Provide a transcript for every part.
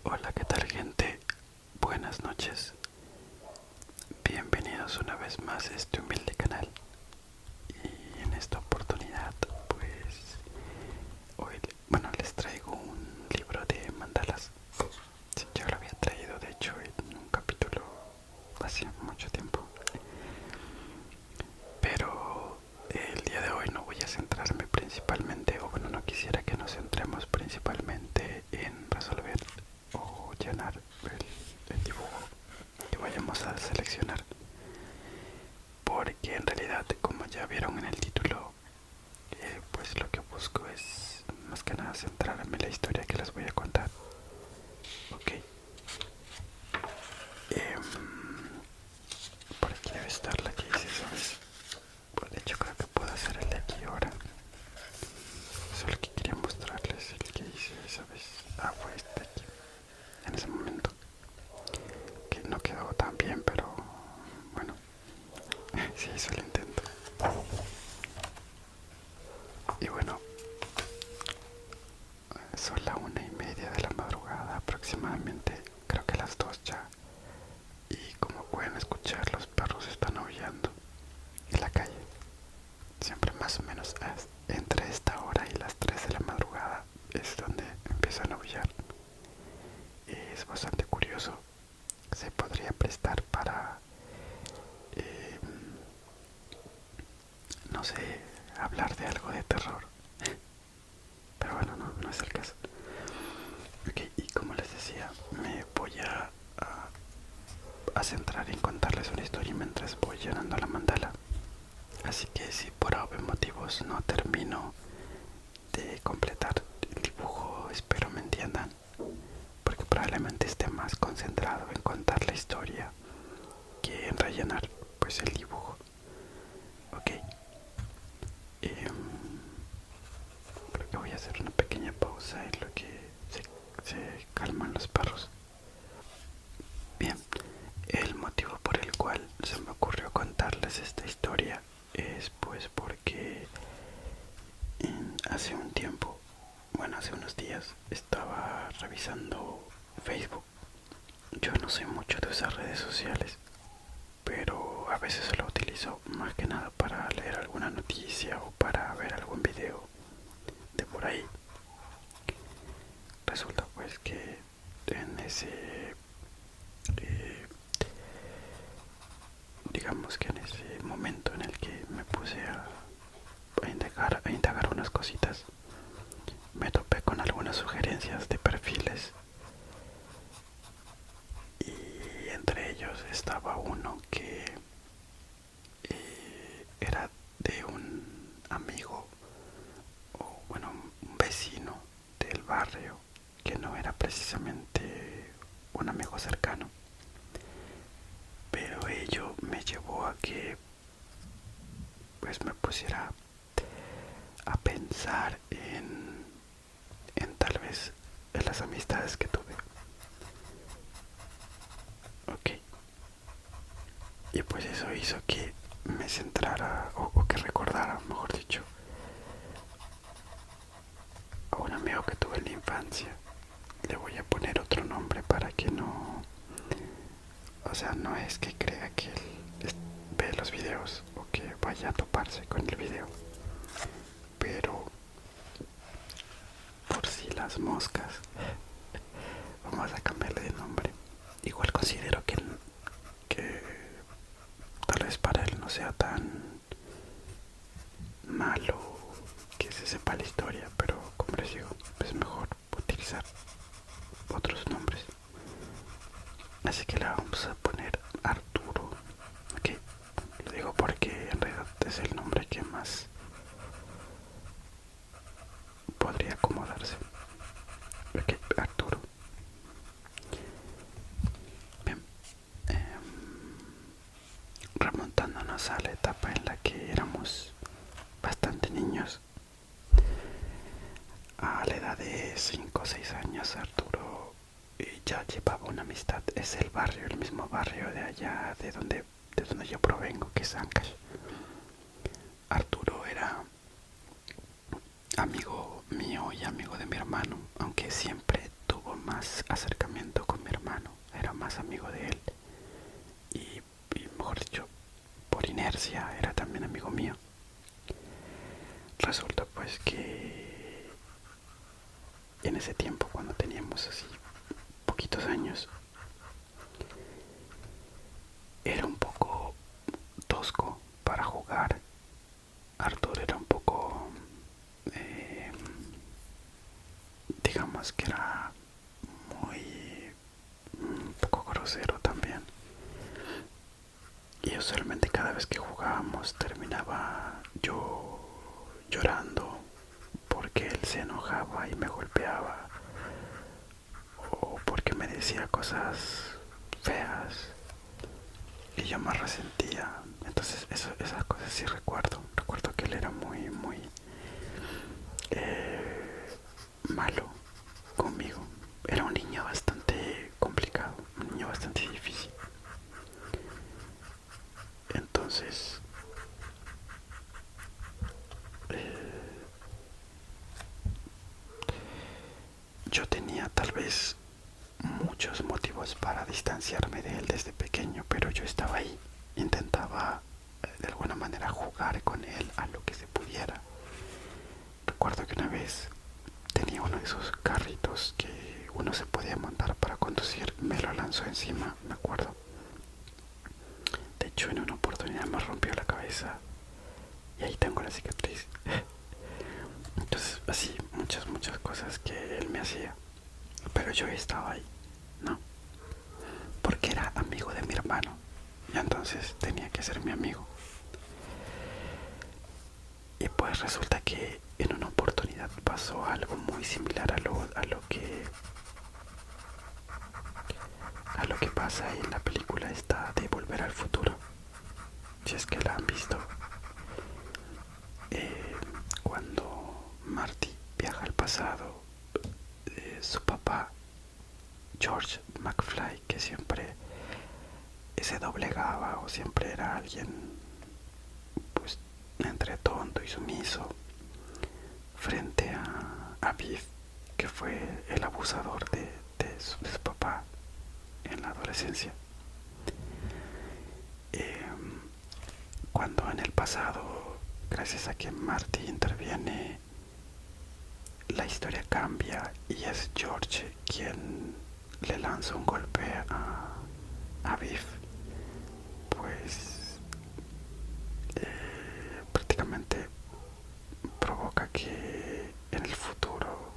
Hola, ¿qué tal, gente? Buenas noches. Bienvenidos una vez más a este humilde canal. Y en esta oportunidad, pues, hoy, les traigo un libro de mandalas. Sí, yo lo había traído, de hecho, en un capítulo hace mucho tiempo. Pero el día de hoy no voy a centrarme principalmente, o bueno, no quisiera que nos centremos principalmente en resolver o llenar el dibujo que vayamos a seleccionar, porque en realidad, como ya vieron en el título, pues lo que busco es más que nada centrarme en la historia que les voy a contar. Ok. Por aquí debe estar la que hice, ¿sabes? Pues de hecho creo que puedo hacer el de aquí ahora. Solo que quería mostrarles el que hice, ¿sabes? Ah, fue este de aquí. En ese momento. Que no quedó tan bien, pero bueno, sí hizo el intento. Y bueno, son la 1:30 de la madrugada aproximadamente. Creo que las 2 ya. Y como pueden escuchar, los perros están aullando en la calle. Siempre más o menos entre esta hora y las 3 de la madrugada es donde empiezan a aullar. Es bastante curioso. Se podría prestar para, eh, no sé, hablar de algo de terror. Pero bueno, no es el caso. Ok, y como les decía, me voy a centrar en contarles una historia mientras voy llenando la mandala. Así que si por obvios motivos no termino de completar el dibujo, espero me entiendan, porque probablemente esté más concentrado en contar la historia que en rellenar pues el dibujo. Ok, creo que voy a hacer una pequeña pausa en lo que se calman los perros. Bien, el motivo por el cual se me ocurrió contarles esta historia es pues porque hace un tiempo, bueno, hace unos días, estaba revisando Facebook. Yo no soy mucho de usar redes sociales, pero a veces lo utilizo más que nada para leer alguna noticia o para ver algún video de por ahí. Resulta pues que en ese, eh, digamos que en ese momento en el que me puse a indagar unas cositas, me topé con algunas sugerencias de perfiles, y entre ellos estaba uno que era de un amigo, o bueno, un vecino del barrio, que no era precisamente un amigo cercano, pero ello me llevó a que pues me pusiera a pensar en tal vez en las amistades que tuve. Ok, y pues eso hizo que me centrara, o que recordara, mejor dicho, a un amigo que tuve en la infancia. Le voy a poner otro nombre para que no, o sea, no es que crea que él ve los videos o que vaya a toparse con el video, pero por si las moscas, vamos a cambiarle de nombre. Igual considero que tal vez para él no sea tan malo que se sepa la historia, pero como les digo, es mejor utilizar otros nombres. Así que le vamos a poner Arturo. Ok, lo digo porque en realidad es el nombre que más podría acomodarse. Ok, Arturo. Bien, remontándonos a la etapa en la que éramos bastante niños, a la edad de 5 o 6 años, Arturo ya llevaba una amistad. Es el barrio, el mismo barrio de allá de donde yo provengo, que es Ancash. Arturo era amigo mío y amigo de mi hermano, aunque siempre tuvo más acercamiento más amigo de él. Y mejor dicho, por inercia era también amigo mío. Resulta pues que en ese tiempo, cuando teníamos así poquitos años, era un poco tosco para jugar. Arthur era un poco, eh, digamos que era muy, un poco grosero también. Y usualmente cada vez que jugábamos terminaba yo llorando porque él se enojaba y me golpeaba, o porque me decía cosas feas y yo me resentía. Entonces esas cosas sí recuerdo que él era muy malo conmigo. Era un niño bastante complicado, un niño bastante difícil. Entonces yo tenía tal vez muchos motivos para distanciarme de él desde pequeño, pero yo estaba ahí, intentaba de alguna manera jugar con él a lo que se pudiera. Recuerdo que una vez tenía uno de esos carritos que uno se podía montar para conducir, me lo lanzó encima, me acuerdo. De hecho, en una oportunidad me rompió la cabeza y ahí tengo la cicatriz. Entonces, así, muchas cosas que él me hacía, pero yo estaba ahí, ¿no? Porque era amigo de mi hermano y entonces tenía que ser mi amigo. Y pues resulta que en una oportunidad pasó algo muy similar a lo que pasa en la película esta de Volver al Futuro, si es que la han visto. Cuando Marty viaja al pasado, su papá George McFly, que siempre se doblegaba o siempre era alguien pues entre tonto y sumiso frente a Biff, que fue el abusador de su papá en la adolescencia. Cuando en el pasado, gracias a que Marty interviene, la historia cambia y es George quien le lanza un golpe a Biff, pues prácticamente provoca que en el futuro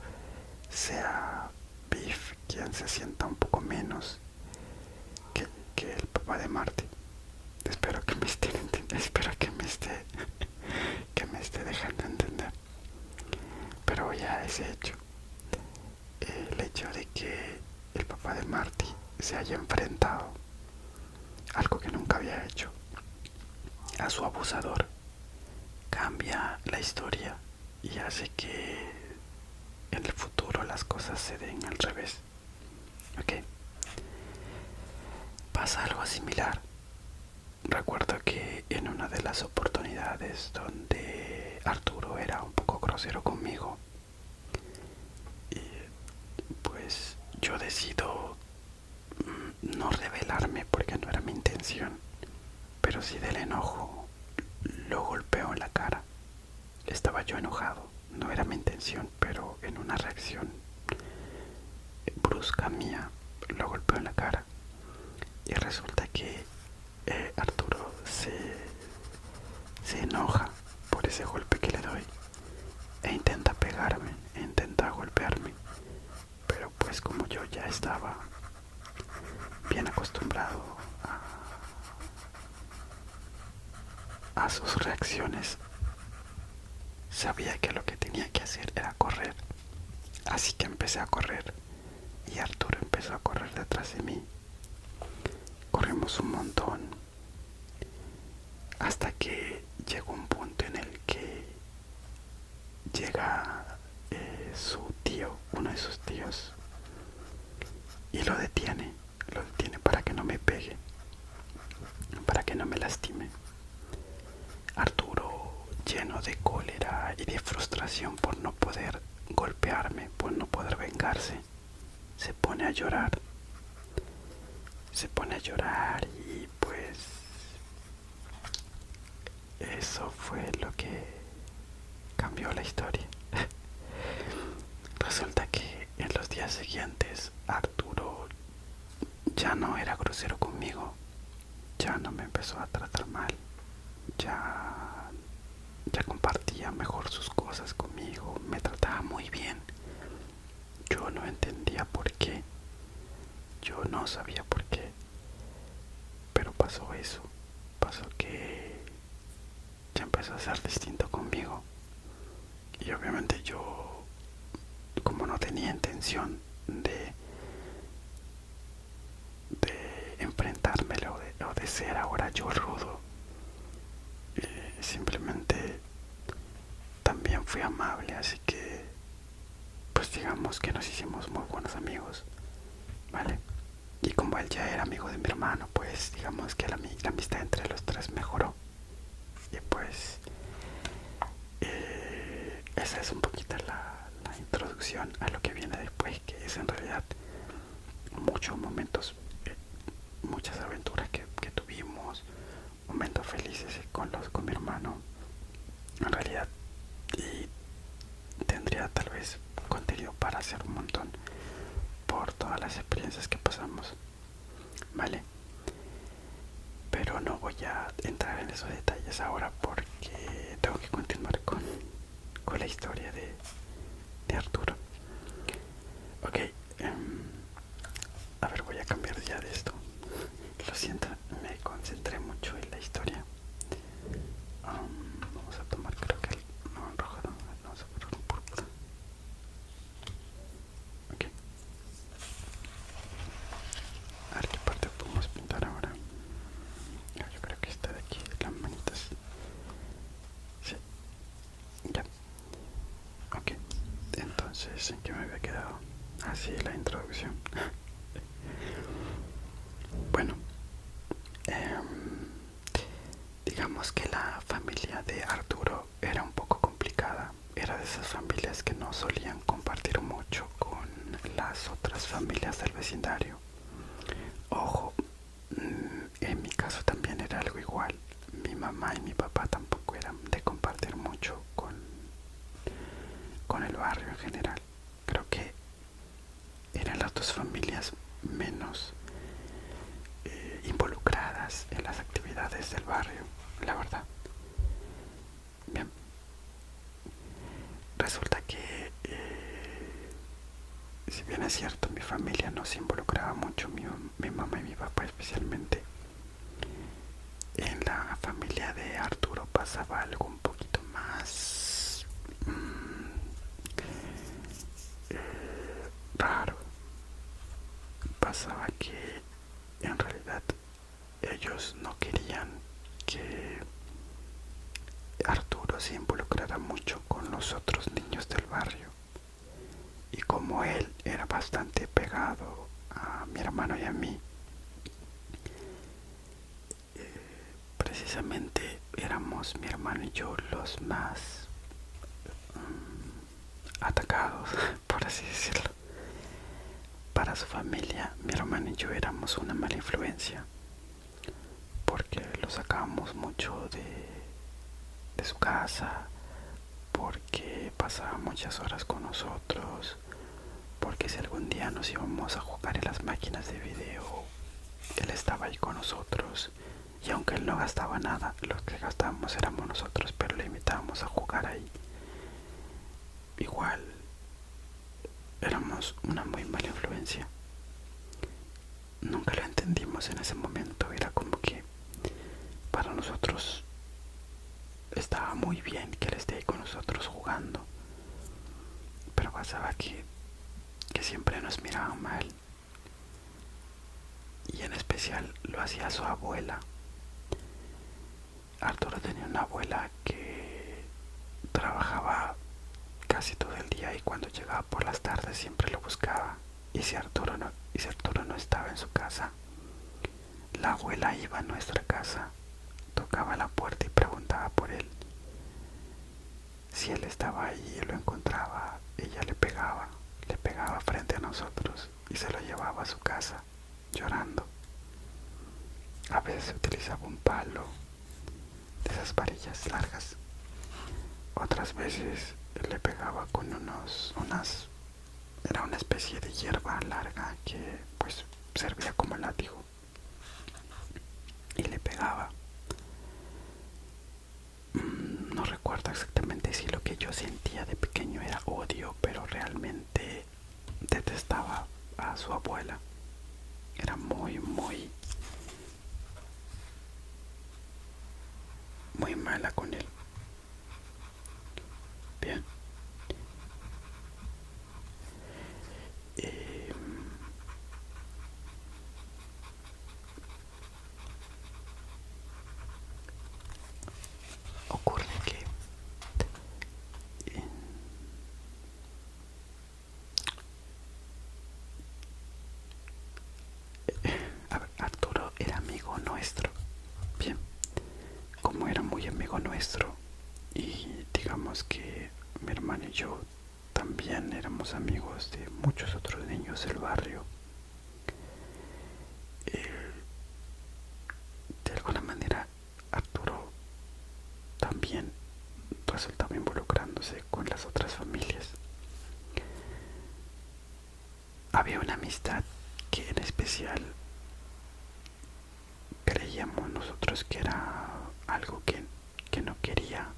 sea Biff quien se sienta un poco menos que el papá de Marty. Espero que me esté espero que me esté dejando entender. Pero ya ese hecho, el hecho de que el papá de Marty se haya enfrentado, algo que nunca había hecho, a su abusador, cambia la historia y hace que en el futuro las cosas se den al revés. ¿Ok? Pasa algo similar. Recuerdo que en una de las oportunidades donde Arturo era un poco grosero conmigo, y pues yo decido no rebelarme porque no era mi intención, pero sí del enojo lo golpeo en la cara. Estaba yo enojado, no era mi intención, pero en una reacción brusca mía lo golpeo en la cara. Y resulta que Arturo se enoja por ese golpe que le doy e intenta pegarme, e intenta golpearme. Pero pues como yo ya estaba bien acostumbrado a sus reacciones, sabía que lo que tenía que hacer era correr. Así que empecé a correr y Arturo empezó a correr detrás de mí. Corrimos un montón hasta que llegó un punto en el que llega su tío, uno de sus tíos, y lo detiene para que no me pegue, para que no me lastime. Arturo, lleno de cólera y de frustración por no poder golpearme, por no poder vengarse, se pone a llorar. a llorar y pues eso fue lo que cambió la historia. Resulta que en los días siguientes Arturo ya no era grosero conmigo, ya no me empezó a tratar mal, ya, ya compartía mejor sus cosas conmigo, me trataba muy bien. Yo no entendía por qué, yo no sabía por qué, pero pasó eso, pasó que ya empezó a ser distinto conmigo. Y obviamente yo, como no tenía intención de enfrentármelo o de ser ahora yo rudo, simplemente también fui amable, así que pues digamos que nos hicimos muy buenos amigos, ¿vale? Y como él ya era amigo de mi hermano, pues digamos que la amistad entre los tres mejoró. Y pues esa es un poquito la introducción a lo que viene después, que es en realidad muchos momentos, muchas aventuras que tuvimos, momentos felices con mi hermano, en realidad. Y tendría tal vez contenido para hacer un montón por todas las experiencias que pasamos, ¿vale? Pero no voy a entrar en esos detalles ahora porque tengo que continuar con la historia de Arturo. Ok, a ver, voy a cambiar ya de esto. Lo siento, me concentré mucho en la historia. Vamos a tomar, creo que no, en rojo no, vamos a poner un púrpura. Ok, a ver qué parte podemos pintar ahora. Yo creo que esta de aquí, las manitas. Sí, ya. Ok, entonces, ¿en qué me había quedado? Así la introducción. Bueno, digamos que la familia de Arturo era un poco complicada. Era de esas familias que no solían compartir mucho con las otras familias del vecindario. Ojo, en mi caso también era algo igual. Mi mamá y mi papá tampoco eran de compartir mucho con el barrio en general. Creo que eran las dos familias menos involucradas en las actividades del barrio, la verdad. Bien, resulta que si bien es cierto, mi familia no se involucraba mucho, mi mamá y mi papá especialmente, en la familia de Arturo pasaba algo un poquito más raro. Pasaba que en realidad ellos no querían que Arturo se involucrara mucho con los otros niños del barrio. Y como él era bastante pegado a mi hermano y a mí, precisamente éramos mi hermano y yo los más atacados, por así decirlo. Para su familia, mi hermano y yo éramos una mala influencia, porque lo sacábamos mucho de su casa, porque pasaba muchas horas con nosotros, porque si algún día nos íbamos a jugar en las máquinas de video, él estaba ahí con nosotros. Y aunque él no gastaba nada, los que gastábamos éramos nosotros, pero le invitábamos a jugar ahí. Igual éramos una muy mala influencia. Nunca lo entendimos en ese momento. Era como que para nosotros estaba muy bien que él esté ahí con nosotros jugando, pero pasaba que siempre nos miraba mal. Y en especial lo hacía su abuela. Arturo tenía una abuela que trabajaba casi todo el día y cuando llegaba por las tardes siempre lo buscaba. Y si Arturo no estaba en su casa, la abuela iba a nuestra casa, tocaba la puerta y preguntaba por él. Si él estaba ahí y lo encontraba, ella le pegaba frente a nosotros y se lo llevaba a su casa, llorando. A veces utilizaba un palo de esas varillas largas. Otras veces le pegaba con era una especie de hierba larga que pues servía como látigo. Y le pegaba. No recuerdo exactamente si lo que yo sentía de pequeño era odio, pero realmente detestaba a su abuela. Era muy mala con él. Bien. Eh, ocurre que eh, a ver, Arturo era amigo nuestro. Bien. Como era muy amigo nuestro y digamos que mi hermano y yo también éramos amigos de muchos otros niños del barrio, eh, de alguna manera Arturo también resultaba involucrándose con las otras familias. Había una amistad que en especial creíamos nosotros que era algo que no quería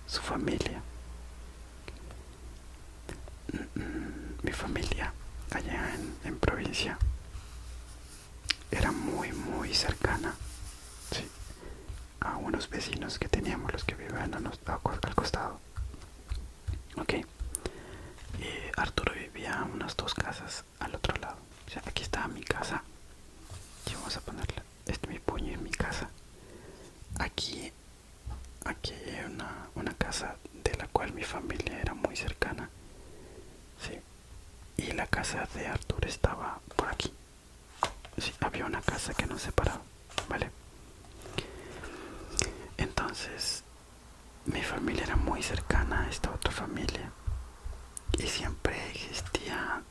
su familia. Mi familia allá en provincia era muy cercana, sí, a unos vecinos que teníamos, los que vivían al costado. Ok, Arturo vivía unas 2 casas al otro lado. O sea, aquí estaba mi casa. Y vamos a ponerle mi puño en mi casa. Aquí, aquí hay una casa de la cual mi familia era muy cercana. Sí. Y la casa de Arturo estaba por aquí. Sí, había una casa que nos separaba, ¿vale? Entonces, mi familia era muy cercana a esta otra familia. Y siempre existía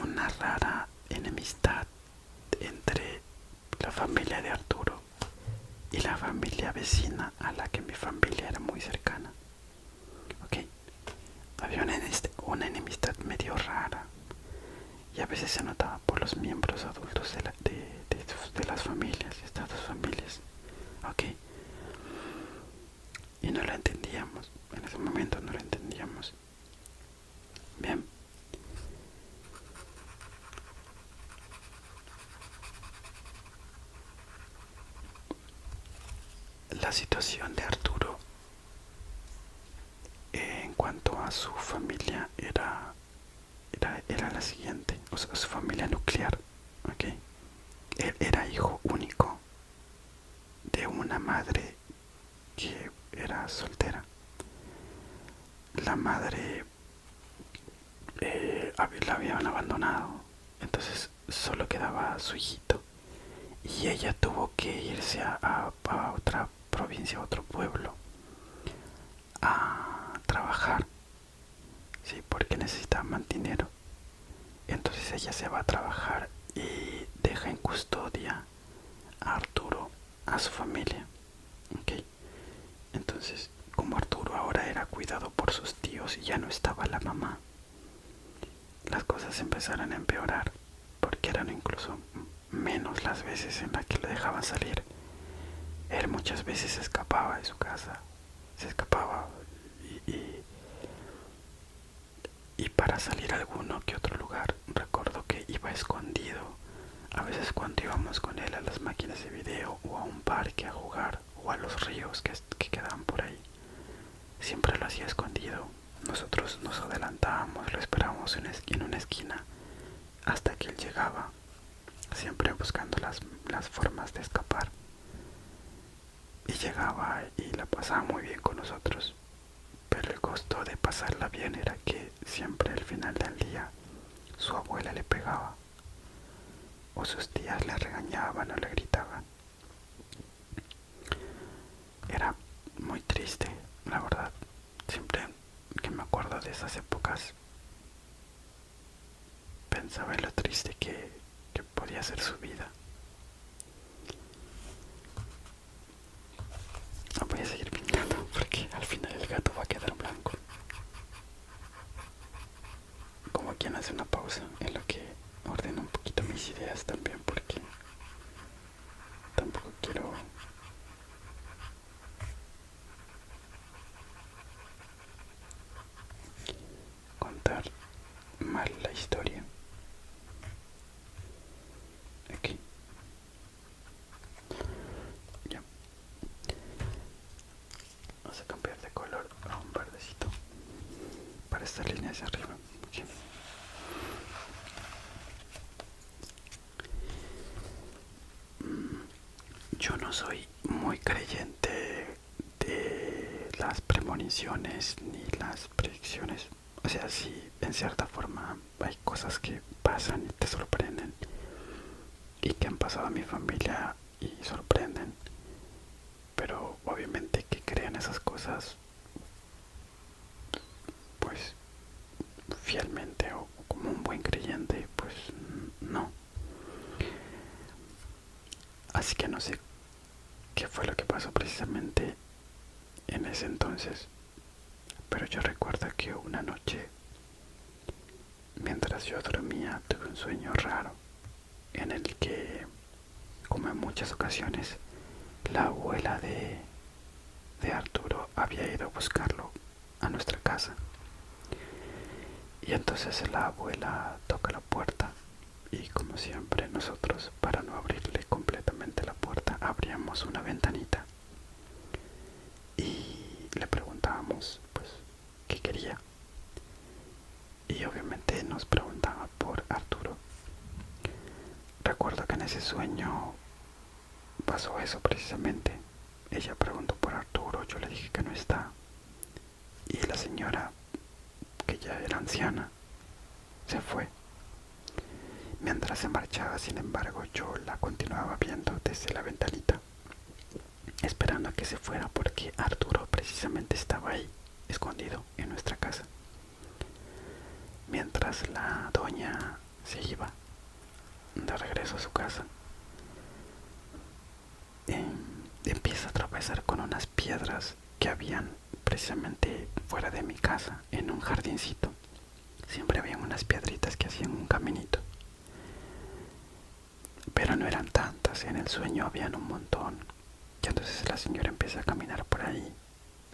una rara enemistad entre la familia de Arturo y la familia vecina a la que mi familia era muy cercana. Ok, había una enemistad medio rara y a veces se notaba por los miembros adultos de las familias, de estas dos familias. Ok, y no lo entendíamos, en ese momento no lo entendíamos. Bien, la situación de Arturo en cuanto a su familia era la siguiente, o sea, su familia nuclear, ¿ok? Él era hijo único de una madre que era soltera. La madre la habían abandonado, entonces solo quedaba su hijito y ella tuvo que irse a otra provincia, a otro pueblo, a trabajar, sí, porque necesitaban dinero. Entonces ella se va a trabajar y deja en custodia a Arturo, a su familia. ¿Ok? Entonces, como Arturo ahora era cuidado por sus tíos y ya no estaba la mamá, las cosas empezaron a empeorar, porque eran incluso menos las veces en las que lo dejaban salir. Él muchas veces se escapaba de su casa, se escapaba y, y para salir a alguno que otro lugar, recuerdo que iba escondido. A veces cuando íbamos con él a las máquinas de video o a un parque a jugar o a los ríos que quedaban por ahí, siempre lo hacía escondido. Nosotros nos adelantábamos, lo esperábamos en una esquina hasta que él llegaba, siempre buscando las formas de escapar. Y llegaba y la pasaba muy bien con nosotros. Pero el costo de pasarla bien era que siempre al final del día su abuela le pegaba o sus tías le regañaban o le gritaban. Era muy triste, la verdad. Siempre que me acuerdo de esas épocas pensaba en lo triste que podía ser su vida. quien hace una pausa en lo que ordeno un poquito mis ideas también, porque tampoco quiero contar mal la historia. Aquí, ya. Vamos a cambiar de color a un verdecito para esta línea hacia arriba. Okay. Yo no soy muy creyente de las premoniciones ni las predicciones. O sea, sí, en cierta forma hay cosas que pasan y te sorprenden y que han pasado a mi familia y sorprenden. Pero obviamente que crean esas cosas, pues fielmente o como un buen creyente, pues no. Así que no sé qué fue lo que pasó precisamente en ese entonces. Pero yo recuerdo que una noche, mientras yo dormía, tuve un sueño raro en el que, como en muchas ocasiones, la abuela de Arturo había ido a buscarlo a nuestra casa. Y entonces la abuela toca la puerta y, como siempre, nosotros, para no abrirle completamente la puerta, abríamos una ventanita y le preguntábamos pues qué quería. Y obviamente nos preguntaba por Arturo. Recuerdo que en ese sueño pasó eso precisamente. Ella preguntó por Arturo, yo le dije que no está. Y la señora, que ya era anciana, se fue. Mientras se marchaba, sin embargo, yo la continuaba viendo desde la ventanita, esperando a que se fuera porque Arturo precisamente estaba ahí, escondido en nuestra casa. Mientras la doña se iba de regreso a su casa, empieza a tropezar con unas piedras que habían precisamente fuera de mi casa, en un jardincito. Siempre habían unas piedritas que hacían un caminito, pero no eran tantas. En el sueño habían un montón. Y entonces la señora empieza a caminar por ahí,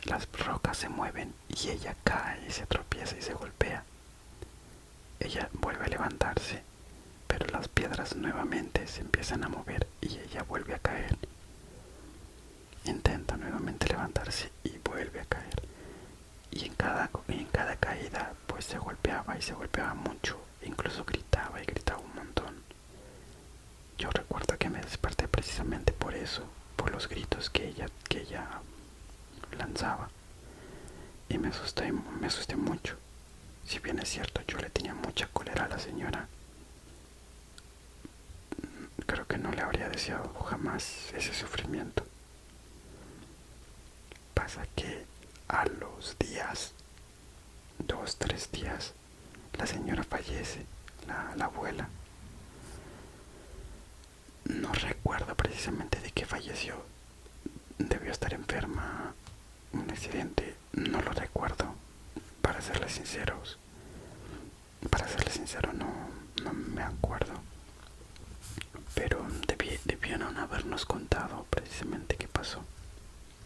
las rocas se mueven y ella cae y se tropieza y se golpea. Ella vuelve a levantarse, pero las piedras nuevamente se empiezan a mover y ella vuelve a caer. Intenta nuevamente levantarse y vuelve a caer. Y en cada caída pues se golpeaba y se golpeaba mucho. Incluso gritaba y gritaba un montón. Yo recuerdo que me desperté precisamente por eso, por los gritos que ella lanzaba. Y me asusté mucho. Si bien es cierto, yo le tenía mucha cólera a la señora, creo que no le habría deseado jamás ese sufrimiento. Pasa que a los días, 2, 3 días, la señora fallece, la abuela. No recuerdo precisamente de qué falleció. Debió estar enferma, un accidente, no lo recuerdo. Para serles sinceros, no me acuerdo. Pero debieron habernos contado precisamente qué pasó.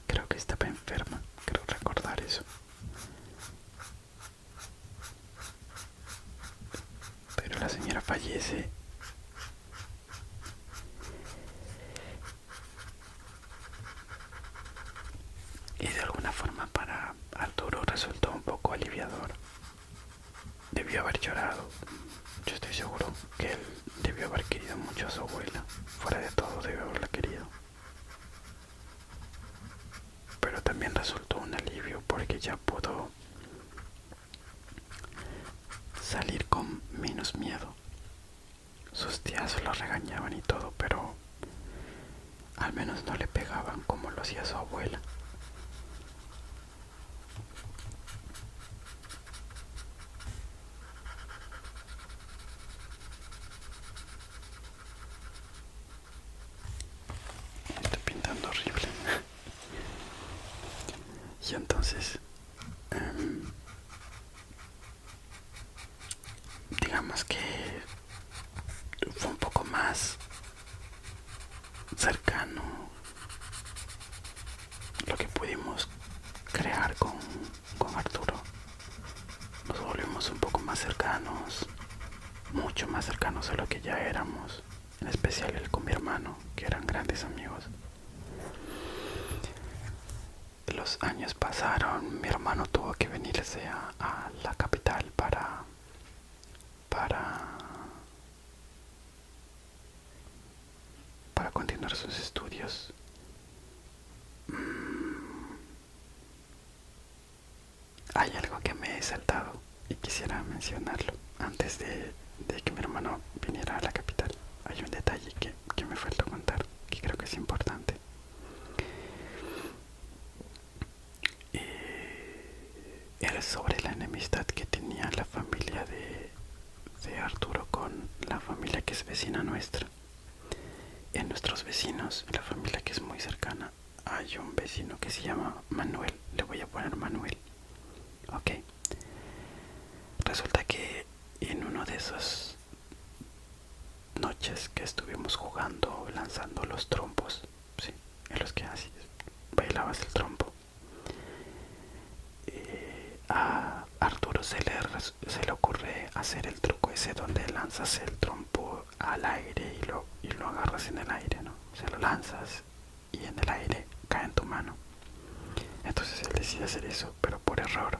Creo que estaba enferma, creo recordar eso. Pero la señora fallece. Y de alguna forma para Arturo resultó un poco aliviador. Debió haber llorado. Yo estoy seguro que él debió haber querido mucho a su abuela. Fuera de todo, debió haberla querido. Pero también resultó un alivio porque ya pudo salir con menos miedo. Sus tías lo regañaban y todo, pero al menos no le pegaban como lo hacía su abuela. Estoy pintando horrible. Y entonces más cercanos, mucho más cercanos a lo que ya éramos, en especial él con mi hermano, que eran grandes amigos. Los años pasaron, mi hermano tuvo que venirse a la capital para, para continuar sus estudios. Hay algo que me he saltado y quisiera mencionarlo antes de que mi hermano viniera a la capital. Hay un detalle que me falta contar, que creo que es importante. Era sobre la enemistad que tenía la familia de Arturo con la familia que es vecina nuestra. En nuestros vecinos, la familia que es muy cercana, hay un vecino que se llama Manuel. Le voy a poner Manuel. Ok. Resulta que en uno de esas noches que estuvimos jugando, lanzando los trompos, sí, en los que así bailabas el trompo, a Arturo se le ocurre hacer el truco ese donde lanzas el trompo al aire y lo agarras en el aire, ¿no? O sea, lo lanzas y en el aire cae en tu mano. Entonces él decide hacer eso, pero por error.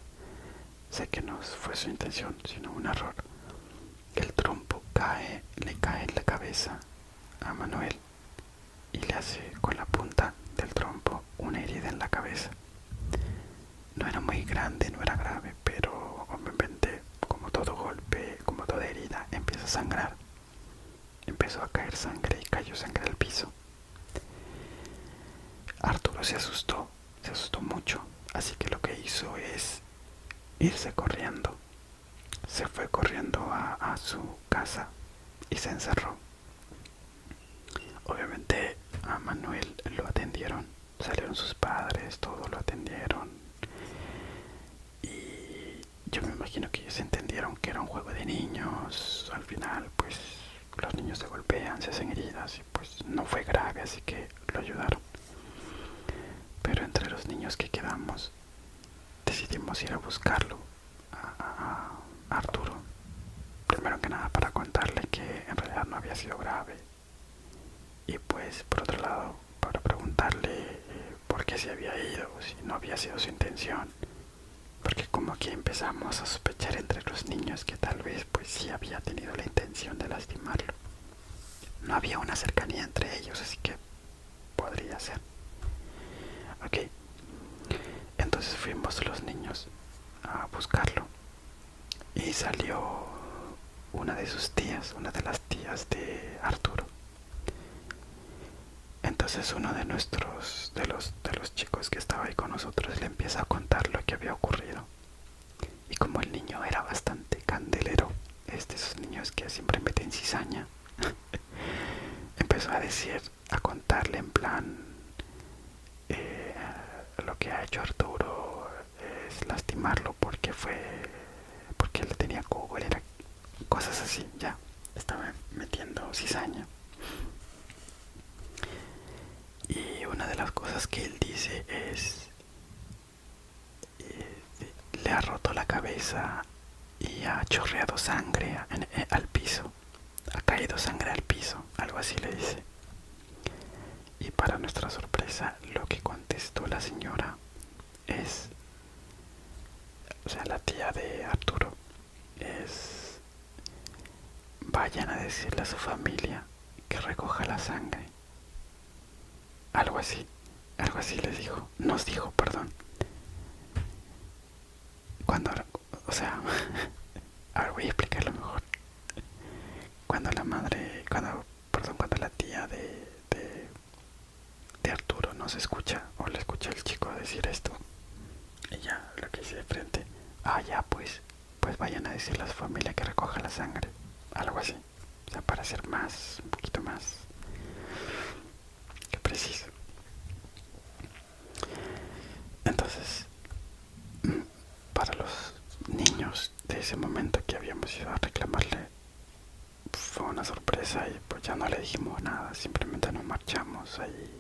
Sé que no fue su intención, sino un error. El trompo le cae en la cabeza a Manuel y le hace con la punta del trompo una herida en la cabeza. No era muy grande, no era grave, pero obviamente, como todo golpe, como toda herida, empieza a sangrar. Empezó a caer sangre y cayó sangre al piso. Arturo se asustó mucho, así que lo que hizo es irse corriendo. Se fue corriendo a su casa y se encerró. Obviamente a Manuel lo atendieron, salieron sus padres, todo lo atendieron. Y yo me imagino que ellos entendieron que era un juego de niños. Al final, pues los niños se golpean, se hacen heridas y pues no fue grave, así que lo ayudaron. Pero entre los niños que quedamos, decidimos ir a buscarlo, a Arturo. Primero que nada para contarle que en realidad no había sido grave. Y pues por otro lado, para preguntarle por qué se había ido, si no había sido su intención. Porque como que empezamos a sospechar entre los niños que tal vez pues sí había tenido la intención de lastimarlo. No había una cercanía entre ellos, así que podría ser. Ok, entonces fuimos los niños a buscarlo y salió una de sus tías, una de las tías de Arturo. Entonces uno de los chicos que estaba ahí con nosotros le empieza a contar lo que había ocurrido. Y como el niño era bastante candelero, esos niños que siempre meten cizaña, empezó a decir, a contarle en plan, lo que ha hecho Arturo es lastimarlo porque él le tenía cólera, cosas así, ya, estaba metiendo cizaña. Y una de las cosas que él dice es, le ha roto la cabeza y ha chorreado sangre al piso, ha caído sangre al piso, algo así le dice. Y para nuestra sorpresa, lo que contestó la señora es, o sea, la tía de Arturo, es, vayan a decirle a su familia que recoja la sangre. Algo así les dijo, nos dijo, perdón. Cuando, o sea, ahora voy a explicarlo mejor. Cuando la madre, cuando la tía de Arturo nos escucha, o le escucha al chico decir esto, ella lo que dice de frente, ya pues vayan a decirle a su familia que recoja la sangre. Algo así, o sea, para ser más, un poquito más que preciso. Entonces, para los niños de ese momento que habíamos ido a reclamarle, fue una sorpresa y pues ya no le dijimos nada, simplemente nos marchamos ahí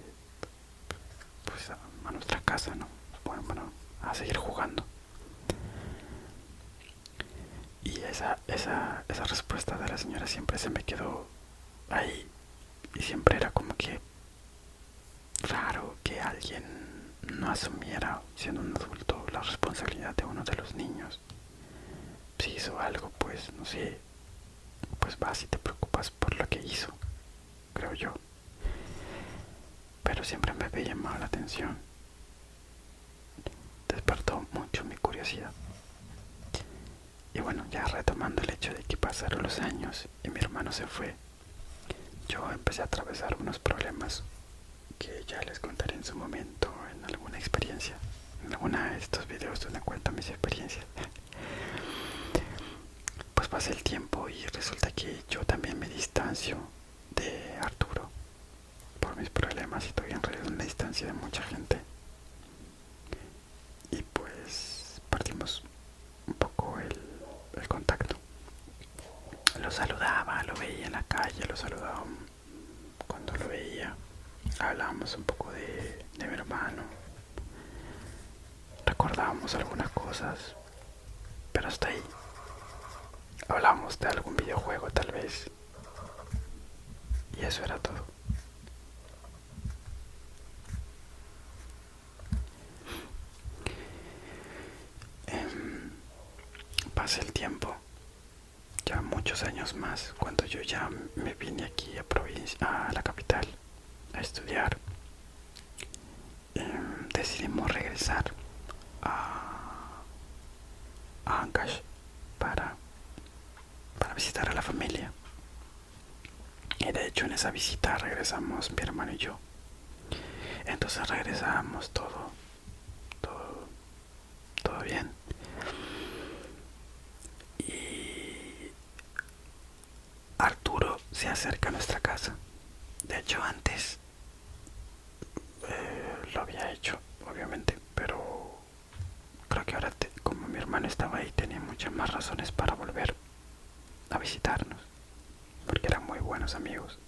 pues a nuestra casa, ¿no? Bueno, a seguir jugando. Y esa respuesta de la señora siempre se me quedó ahí y siempre era como que raro que alguien no asumiera, siendo un adulto, la responsabilidad de uno de los niños. Si hizo algo, pues no sé, pues vas y te preocupas por lo que hizo, creo yo. Pero siempre me había llamado la atención. Despertó mucho mi curiosidad. Y bueno, ya retomando el hecho de que pasaron los años y mi hermano se fue, yo empecé a atravesar unos problemas que ya les contaré en su momento en alguna experiencia, en alguna de estos videos donde cuento mis experiencias. Pues pasa el tiempo y resulta que yo también me distancio de Arturo por mis problemas y estoy en realidad en la distancia de mucha gente. Y pues perdimos un poco el contacto. Lo saludaba, lo veía en la calle, lo saludaba cuando lo veía. Hablábamos un poco de mi hermano. Recordábamos algunas cosas, pero hasta ahí. Hablábamos de algún videojuego tal vez. Y eso era todo. Pasa el tiempo, ya muchos años más, cuando yo ya me vine aquí a la capital a estudiar. Decidimos regresar a Ancash para visitar a la familia. Y de hecho en esa visita regresamos mi hermano y yo. Entonces regresamos todo, todo bien. Y Arturo se acerca a nuestra casa. De hecho antes lo había hecho, obviamente, pero creo que ahora, como mi hermano estaba ahí, tenía muchas más razones para volver a visitarnos, porque eran muy buenos amigos.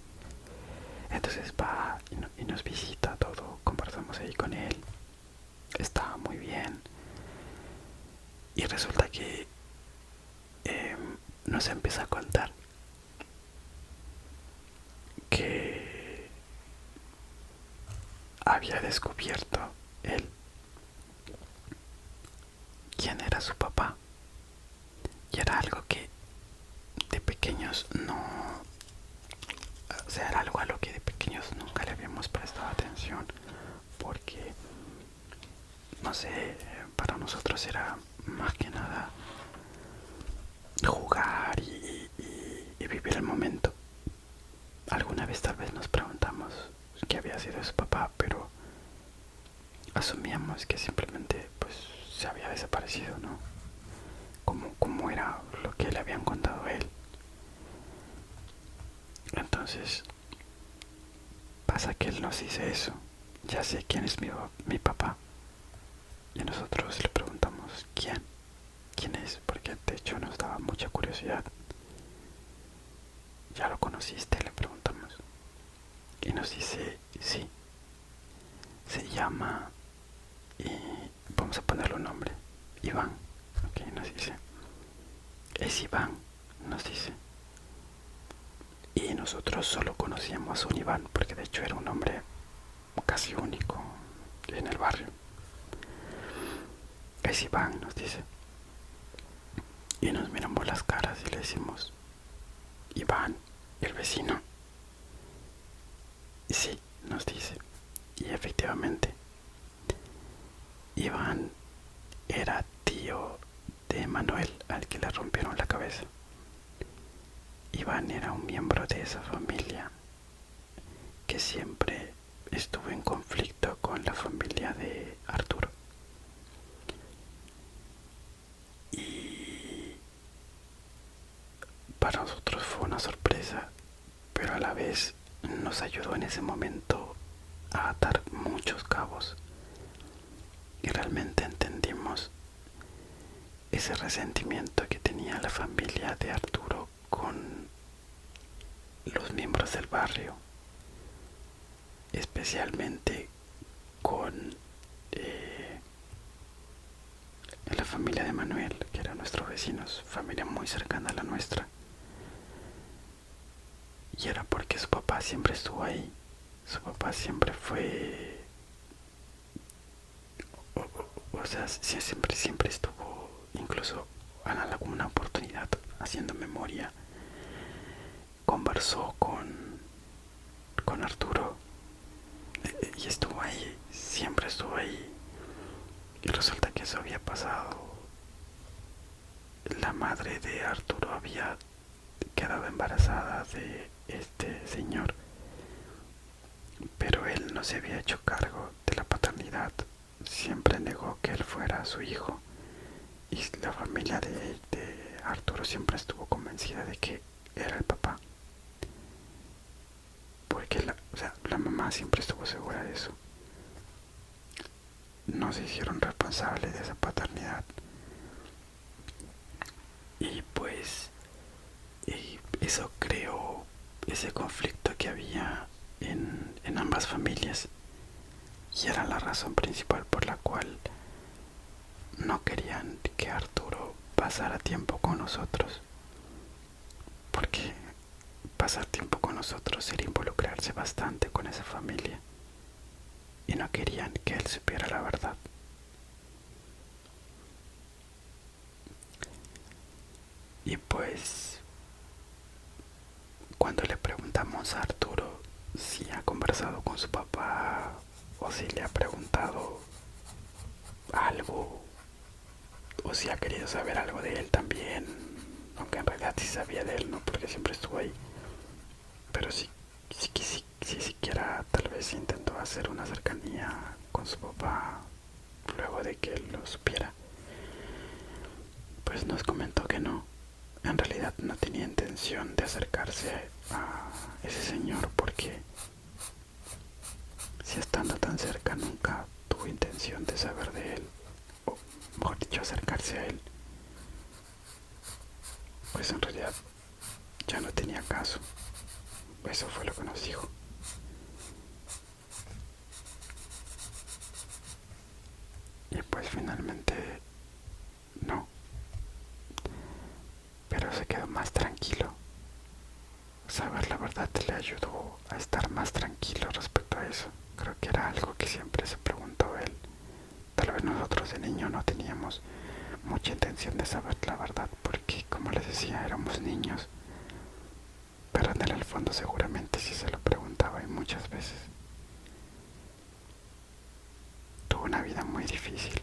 Entonces va y nos visita todo, conversamos ahí con él, estaba muy bien. Y resulta que nos empieza a contar que había descubierto él quién era su papá. Y era algo que de pequeños no... O sea, era algo a lo que de pequeños nunca le habíamos prestado atención. Porque, no sé, para nosotros era más que nada jugar y vivir el momento. Alguna vez tal vez nos preguntamos qué había sido su papá, pero asumíamos que simplemente pues se había desaparecido, ¿no? Como era lo que le habían contado a él. Entonces pasa que él nos dice eso: ya sé quién es mi papá. Y nosotros le preguntamos quién es, porque de hecho nos daba mucha curiosidad. ¿Ya lo conociste?, le preguntamos. Y nos dice sí, se llama, y vamos a ponerle un nombre, Iván. Ok, nos dice, es Iván, nos dice. Y nosotros solo conocíamos a un Iván, porque de hecho era un hombre casi único en el barrio. Es Iván, nos dice. Y nos miramos las caras y le decimos, Iván, el vecino. Y sí, nos dice. Y efectivamente, Iván era tío de Manuel, al que le rompieron la cabeza. Iván era un miembro de esa familia que siempre estuvo en conflicto con la familia de Arturo. Y para nosotros fue una sorpresa, pero a la vez nos ayudó en ese momento a atar muchos cabos. Y realmente entendimos ese resentimiento que tenía la familia de Arturo con los miembros del barrio, especialmente con la familia de Manuel, que era nuestros vecinos, familia muy cercana a la nuestra. Y era porque su papá siempre estuvo ahí. Su papá siempre fue, o sea, siempre estuvo, incluso en alguna oportunidad, haciendo memoria, conversó con Arturo, y estuvo ahí, siempre estuvo ahí. Y resulta que eso había pasado. La madre de Arturo había quedado embarazada de este señor, pero él no se había hecho cargo de la paternidad. Siempre negó que él fuera su hijo, y la familia de Arturo siempre estuvo convencida de que era el papá, porque o sea, la mamá siempre estuvo segura de eso. No se hicieron responsables de esa paternidad. Y pues eso creó ese conflicto que había en ambas familias, y era la razón principal por la cual no querían que Arturo pasara tiempo con nosotros, porque pasar tiempo con nosotros era involucrarse bastante con esa familia, y no querían que él supiera la verdad. Y pues cuando le preguntamos a Arturo si ha conversado con su papá o si le ha preguntado algo o si ha querido saber algo de él también, aunque en realidad sí sabía de él, no, porque siempre estuvo ahí, pero sí siquiera tal vez intentó hacer una cercanía con su papá luego de que él lo supiera, pues nos comentó que no. En realidad no tenía intención de acercarse a ese señor, porque si estando tan cerca nunca tuvo intención de saber de él, o mejor dicho, acercarse a él, pues en realidad ya no tenía caso. Eso fue lo que nos dijo. Y pues finalmente no, pero se quedó más tranquilo. Saber la verdad le ayudó a estar más tranquilo respecto a eso. Creo que era algo que siempre se preguntó él. Tal vez nosotros de niño no teníamos mucha intención de saber la verdad, porque como les decía, éramos niños, pero en el fondo seguramente sí se lo preguntaba, y muchas veces. Tuvo una vida muy difícil,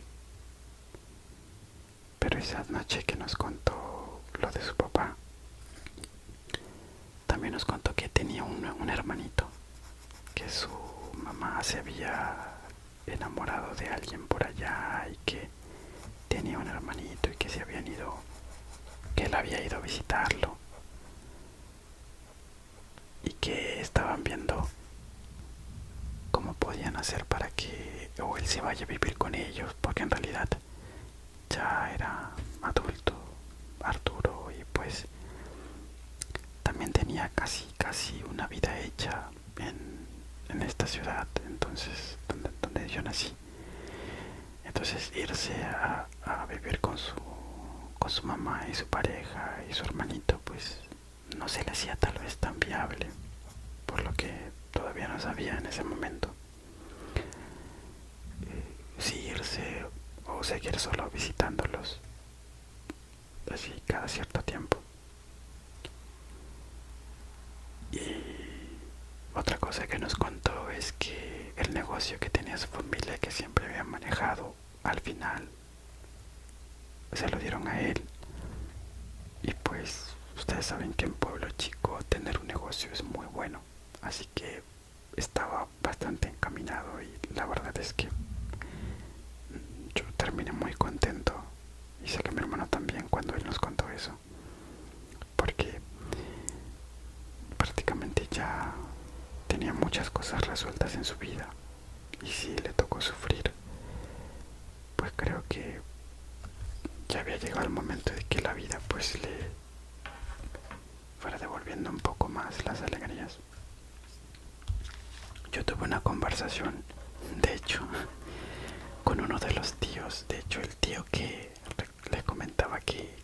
pero esa noche que nos contó lo de su papá, también nos contó que tenía un hermanito, que su mamá se había enamorado de alguien por allá, y que tenía un hermanito y que se habían ido, que él había ido a visitarlo, y que estaban viendo cómo podían hacer para que o él se vaya a vivir con ellos, porque en realidad ya era adulto Arturo, y pues también tenía casi una vida hecha en esta ciudad, entonces donde yo nací. Entonces irse a vivir con su mamá y su pareja y su hermanito, pues no se le hacía tal vez tan viable, por lo que todavía no sabía en ese momento si irse o seguir solo visitándolos así cada cierto tiempo. Y otra cosa que nos contó es que el negocio que tenía su familia, que siempre había manejado, al final se lo dieron a él. Y pues ustedes saben que en pueblo chico tener un negocio es muy bueno, así que estaba bastante encaminado, y la verdad es que yo terminé muy contento, y sé que mi hermano también, cuando él nos contó eso, porque prácticamente ya tenía muchas cosas resueltas en su vida, y si le tocó sufrir, pues creo que ya había llegado el momento de que la vida pues le fuera devolviendo un poco más las alegrías. Yo tuve una conversación, de hecho, con uno de los tíos, de hecho el tío que les comentaba que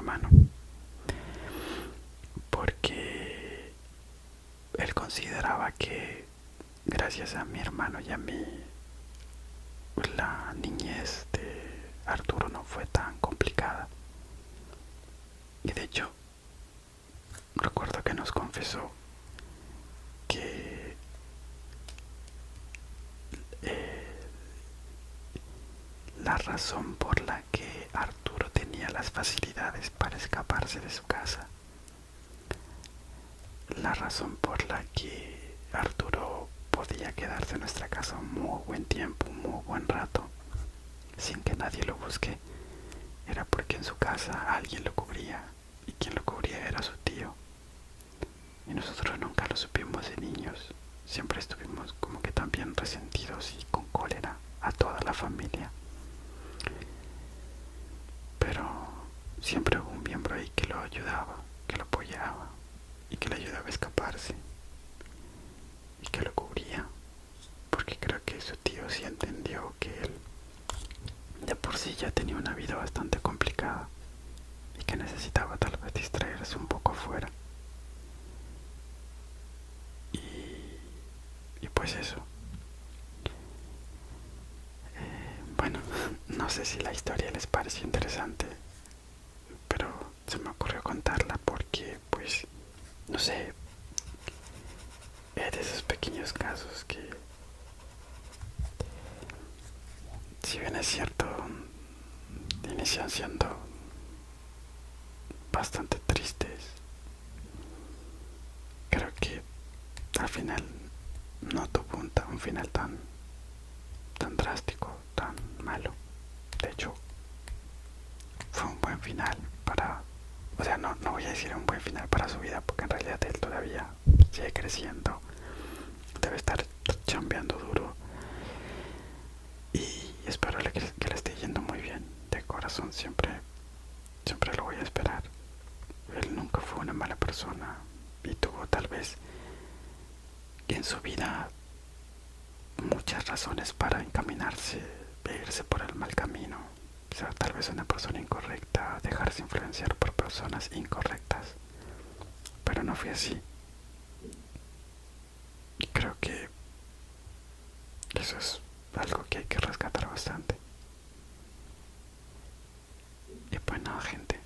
hermano, porque él consideraba que gracias a mi hermano y a mí la niñez de Arturo no fue tan complicada. Y de hecho, recuerdo que nos confesó que la razón por la que Arturo tenía las facilidades para escaparse de su casa, la razón por la que Arturo podía quedarse en nuestra casa un muy buen tiempo, un muy buen rato, sin que nadie lo busque, era porque en su casa alguien lo cubría, y quien lo cubría era su tío. Y nosotros nunca lo supimos de niños, siempre estuvimos como que también resentidos y con cólera a toda la familia. Pero siempre hubo un miembro ahí que lo ayudaba, que lo apoyaba y que le ayudaba a escaparse y que lo cubría, porque creo que su tío sí entendió que él de por sí ya tenía una vida bastante complicada y que necesitaba tal vez distraerse un poco afuera. Y pues eso. Bueno, no sé si la historia les pareció interesante, pero se me ocurrió contarla porque, pues, no sé, es de esos pequeños casos que, si bien es cierto, inician siendo bastante tristes, creo que al final no tuvo un final tan drástico, tan malo. De hecho, fue un buen final para, o sea, no voy a decir un buen final para su vida, porque en realidad él todavía sigue creciendo, debe estar chambeando duro y espero que le esté yendo muy bien. De corazón siempre lo voy a esperar. Él nunca fue una mala persona y tuvo tal vez en su vida muchas razones para encaminarse e irse por el mal camino, ser tal vez una persona incorrecta, dejarse influenciar por personas incorrectas, pero no fue así. Y creo que eso es algo que hay que rescatar bastante. Y pues nada, gente,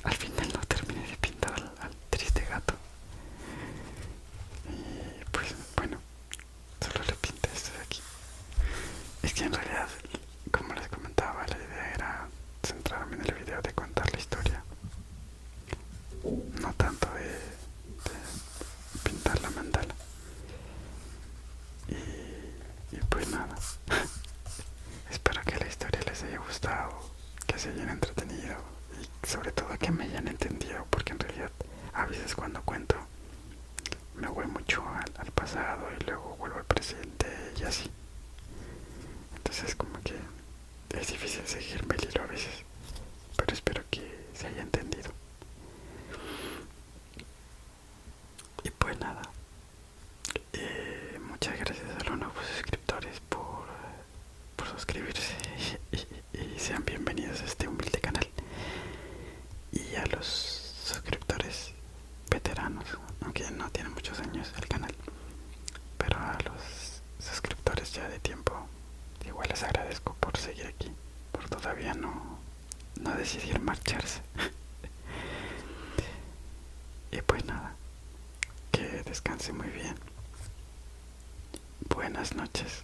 al final no terminé de pintar al triste gato. Y pues bueno, solo le pinté esto de aquí. Es que en realidad, como les comentaba, la idea era centrarme en el video de contar la historia, no tanto de pintar la mandala. Y pues nada, espero que la historia les haya gustado, que se hayan entretenido y sobre todo que me hayan entendido, porque en realidad a veces cuando cuento me voy mucho al pasado y luego vuelvo al presente y así. Entonces como que es difícil seguirme el hilo a veces, pero espero que se haya entendido. Y pues nada, muchas gracias a los nuevos suscriptores por suscribirse y sean bienvenidos a este humilde canal. Y a los suscriptores veteranos, aunque no tienen muchos años el canal, pero a los suscriptores ya de tiempo, igual les agradezco por seguir aquí, por todavía no decidir marcharse. Y pues nada, que descanse muy bien. Buenas noches.